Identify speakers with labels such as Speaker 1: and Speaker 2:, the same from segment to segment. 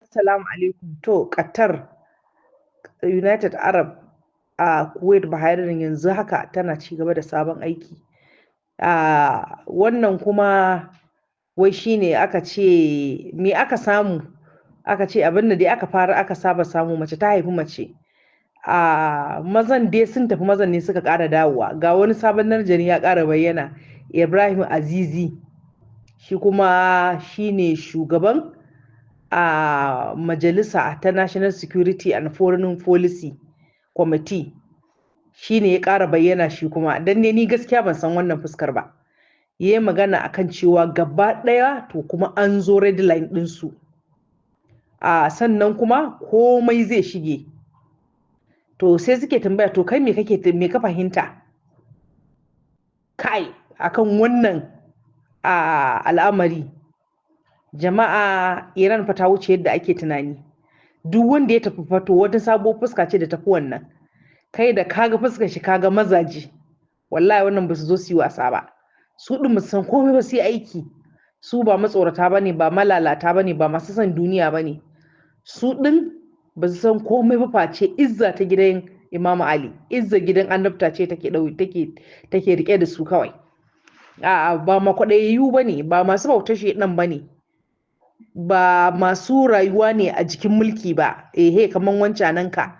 Speaker 1: Assalamu alaikum. To, Qatar, United Arab a Kuwait, Bahrain yanzu haka tana ci gaba da sabon aiki. Wannan kuma wai shine aka ce me aka samu? Aka ce abin da dai aka fara aka saba samu mace ta haifi mace. Mazan dai sun tafi mazan ne suka ƙara dawowa. Ga wani sabon narjani ya ƙara bayyana, Ibrahim Azizi. Shi kuma shine shugaban a majalisa ta National Security and Foreign Policy Committee, shi ne ya ƙara bayyana shi kuma dan ne ni gaskiya ban san wannan fuskar ba. Ya yi magana akan cewa gaba ɗaya to kuma an zo red line ɗinsu. Sannan kuma komai zai shige. To sai suke tambaya to kai me ka fahimta kai akan wannan al'amari. Jama'a, Iran fa ta wuce yadda ake tunani. Duk wanda ya tafi fato wata sabuwar fuska ce da tafi wannan. Kai da kaga fuskar shi kaga mazaji. Wallahi wannan ba su zo su yi wasa ba. Su ɗin ba su san komai ba, su yi aiki. Su ba matsorata bane, ba malalata bane, ba masu son duniya bane. Su ɗin ba su san komai ba face izza ta gidan Imam Ali. Izza gidan annabta ce take rike da su kawai. Ba makwaɗayayyu bane, ba masu bautar shedan bane. Ba masu rayuwa ne a jikin mulki ba, kaman wancananka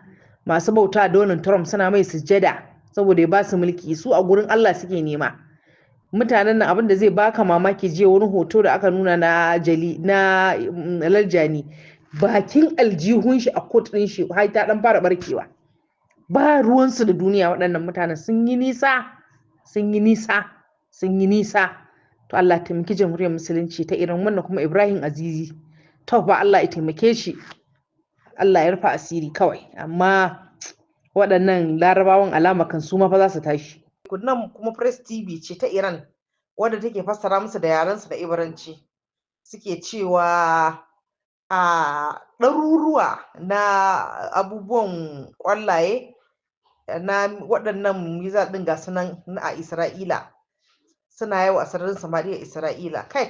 Speaker 1: masu bauta Donald Trump suna mai sujjada saboda ya ba su mulki. Su a gurin Allah suke nema. Mutanen nan abin da zai baka mamaki, jiya wani hoto da aka nuna na Laljani, bakin aljihun shi a kot ɗin shi har ta dan fara barkewa. Ba ruwansu da duniya. Waɗannan mutanen sun yi nisa, sun yi nisa, sun yi nisa. To Allah taimaki jamhuriyar musulunci ta Iran. Wannan kuma Ibrahim Azizi, to fa Allah ya taimake shi, Allah ya rufa asiri kawai. Amma waɗannan larabawan alama kan su ma fa za su tashi. Nan kuma Press TV ce ta Iran wadda take fassara musu da yarensu da Ibaranci. Suke cewa ɗaruruwa na abubuwan ƙwallaye na waɗannan mizal ɗin ga sunan a Isra'ila suna yawo a sararin samaniya Isra'ila. Kai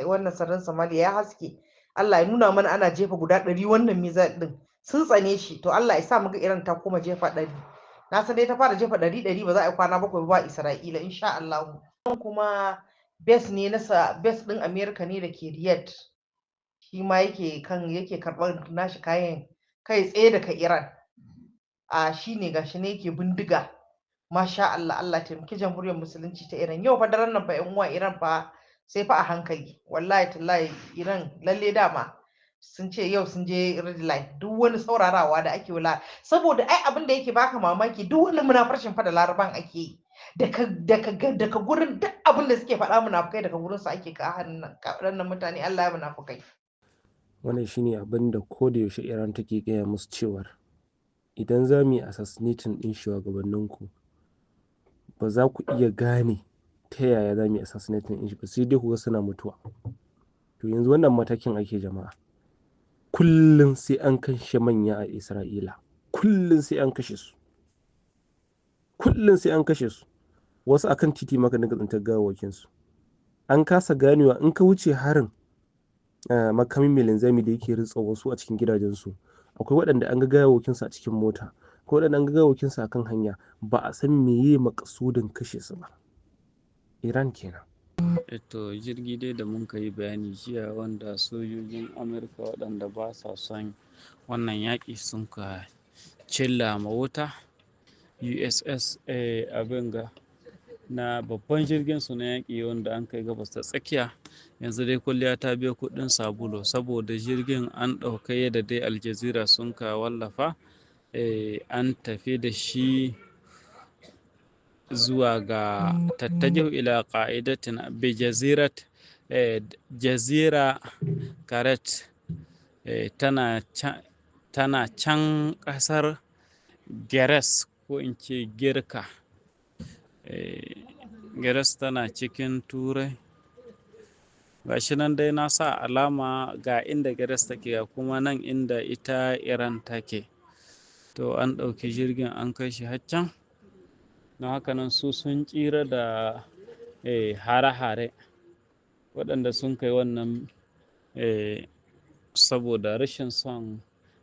Speaker 1: wannan sararin samaniya ya haske. Allah ya nuna mana ana jefa guda 100 wannan mizal din. Sun tsane shi. To Allah ya sa muga Iran ta kuma jefa 100. Na san dai ta fara jefa 100 ba za a yi kwana 7 ba Isra'ila insha Allah. Kuma base din America ne da ke Riyadh. Shi ma yake karɓar nashi kayan kai tsaye daga Iran. Shine gashi ne yake bindiga. Masha Allah, Allah taimaki jamhuriyar musulunci ta Iran. Yau fa daren nan fa ƴan uwa Iran fa sai fa a hankali. Wallahi tallahi Iran lalle dama sun ce yau sun je red line. Duk wani saurarawa da ake wala saboda ai abin da yake baka mamaki, duk wani munafarcin fa da laraban ake yi. Daga gurin duk abin da suke faɗa munafukai daga gurin su ake ka hannun mutane. Allah ya munafukai.
Speaker 2: Wannan shine abin da ko da yaushe Iran take gaya musu cewar idan za mu yi assassinating ɗin shugabanninku, ba za ku iya gane ta yaya za mu yi assassinating ɗin shi ba, sai dai ku ga suna mutuwa. To yanzu wannan matakin ake jama'a. Kullum sai an kashe manya a Isra'ila. Kullum sai an kashe su. Kullum sai an kashe su. Wasu akan titi maka dinga tsintar gawawakin su. An kasa ganewa in ka wuce harin makamin mai linzami da yake ritsa wasu a cikin gidajensu. Akwai waɗanda an ga gawawakinsu a cikin mota. Akwai waɗanda an ga gawawakinsu a kan hanya. Ba a san meye makasudin kashe su ba. Iran kenan.
Speaker 3: To jirgi dai da mun yi bayani jiya wanda sojojin Amurka waɗanda ba sa son wannan yaƙi sun ka cilla ma wuta USS abin ga na babban jirgin su na yaƙi wanda an kai gabas ta tsakiya. Yanzu dai kulliya ta biya kuɗin sabulu saboda jirgin an ɗauka yadda dai Al Jazeera sun ka wallafa an tafi da shi zuwa ga tattajihu ila qa'idatin bi jazirat jazira karet tana can ƙasar Geres ko in ce Girka. Geres tana cikin Turai. Gashi nan dai na sa alama ga inda Geres take ga kuma nan inda ita Iran take. To an ɗauki jirgin an kai shi haccan. Don haka nan su sun tsira da hare-hare waɗanda sun kai wannan saboda rashin son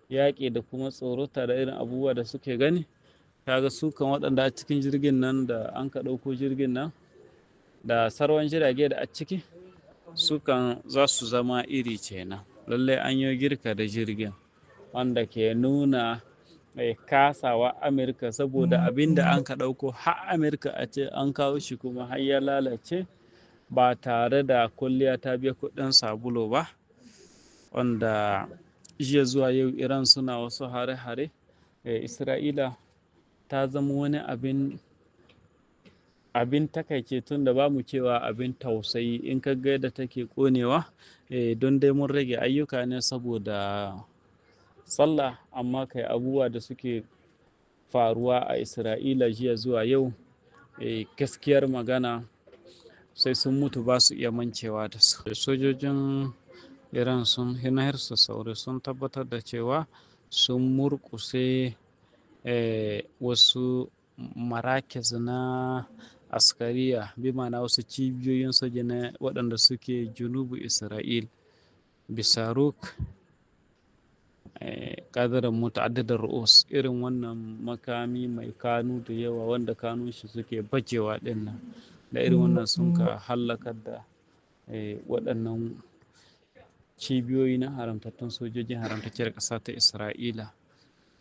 Speaker 3: yaƙi da kuma tsorota da irin abubuwa da suke gani. Kaga su kan waɗanda a cikin jirgin nan da an ka ɗauko jirgin nan da sauran jirage da a ciki, su kan za su zama iri kenan. Lallai an yi girka da jirgin, wanda ke nuna mai kasawa Amurka, saboda abin da an ka ɗauko har Amurka a ce an kawo shi kuma har ya lalace ba tare da kwalliya ta biya kuɗin sabulu ba. Wanda jiya zuwa yau Iran suna wasu hare-hare, Isra'ila ta zama wani abin takaice, tun da ba mu cewa abin tausayi in ka ga yadda take ƙonewa. Don dai mun rage ayyuka ne saboda sallah, amma kai abubuwa da suke faruwa a Isra'ila jiya zuwa yau, gaskiyar magana sai sun mutu ba su iya mancewa da su. Sojojin Iran sun hinahirsa sauri sun tabbatar da cewa sun murƙuse wasu marakiz na askariya, bi ma'ana wasu cibiyoyin soja na waɗanda suke junubu Isra'il, bisaruk ƙadarin muta'addidar ru'us, irin wannan makami mai kanu da yawa wanda kanun shi suke bajewa ɗin nan, da irin wannan sun ka hallakar da waɗannan cibiyoyi na haramtattun sojojin haramtacciyar ƙasa ta Isra'ila,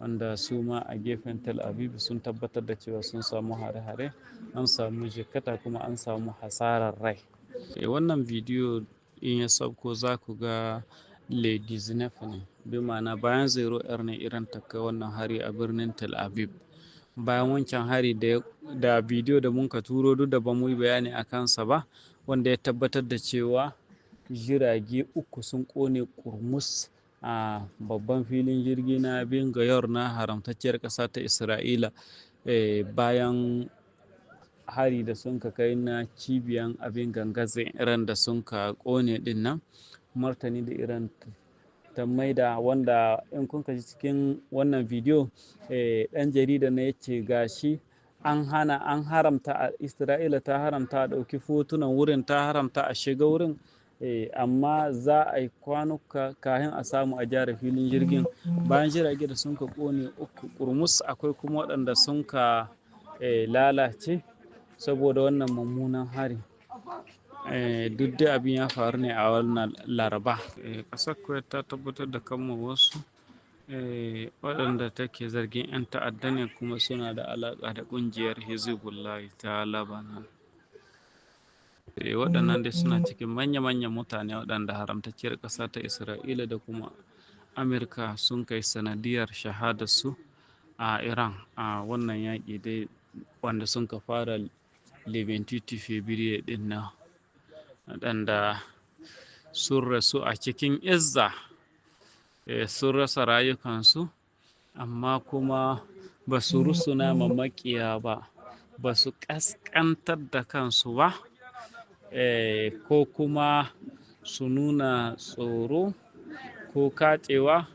Speaker 3: wanda su ma a gefen Tel Aviv sun tabbatar da cewa sun samu hare-hare, an samu jikkata kuma an samu hasarar rai. Wannan bidiyo in ya sauko za ku ga Ladies ne, bi ma'ana bayan 0 ne Iran ta kai wannan hari a birnin Tel Aviv. Bayan wancan hari da bidiyo da mun ka turo, duk da ba mu yi bayani a kansa ba, wanda ya tabbatar da cewa jirage 3 sun ƙone ƙurmus a babban filin jirgi na Ben Gurion na haramtacciyar ƙasa ta Isra'ila, bayan hari da sun ka kai na cibiyan abin gangazin Iran da sun ka ƙone ɗin nan. Martani da Iran ta maida, wanda in kun ji cikin wannan bidiyo, ɗan jarida na yace gashi an haramta, Isra'ila ta haramta a ɗauki fotunan wurin, ta haramta a shiga wurin, amma za a yi kwanuka kafin a samu a gyara filin jirgin. Bayan jirage da sun ka ƙone 3 ƙurmus, akwai kuma waɗanda sun ka lalace saboda wannan mummunan hari. Duk da abin ya faru ne a wannan Laraba. Ƙasar Kuwait ta tabbatar da kama wasu waɗanda take zargin 'yan ta'adda ne, kuma suna da alaƙa da ƙungiyar Hezbollah ta Lebanon. Waɗannan dai suna cikin manya-manyan mutane waɗanda haramtacciyar ƙasa ta Isra'ila da kuma Amurka sun kai sanadiyar shahadarsu a Iran a wannan yaƙi dai, wanda sun ka fara le 28 Fabrairu ɗin nan, waɗanda sun rasu a cikin izza, sun rasa rayukansu, amma kuma ba su rusuna ma maƙiya ba, ba su ƙasƙantar da kansu ba, ko kuma su nuna tsoro ko katsewa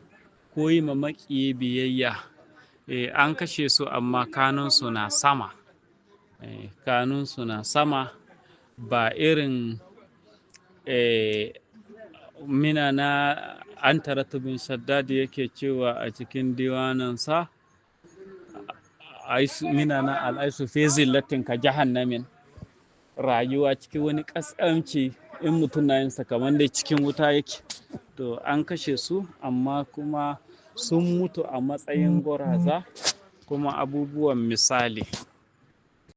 Speaker 3: ko yi ma maƙiyi biyayya. An kashe su amma kanunsu na sama, kanunsu na sama, ba irin mina na Antaratu bin Shaddad yake cewa a cikin diwanansa, mina na al'aisu fi zillatin ka jahannamin, rayuwa cikin wani ƙasƙanci in mutum na yinsa kamar dai cikin wuta yake. To an kashe su, amma kuma sun mutu a matsayin gwaraza kuma abubuwan misali.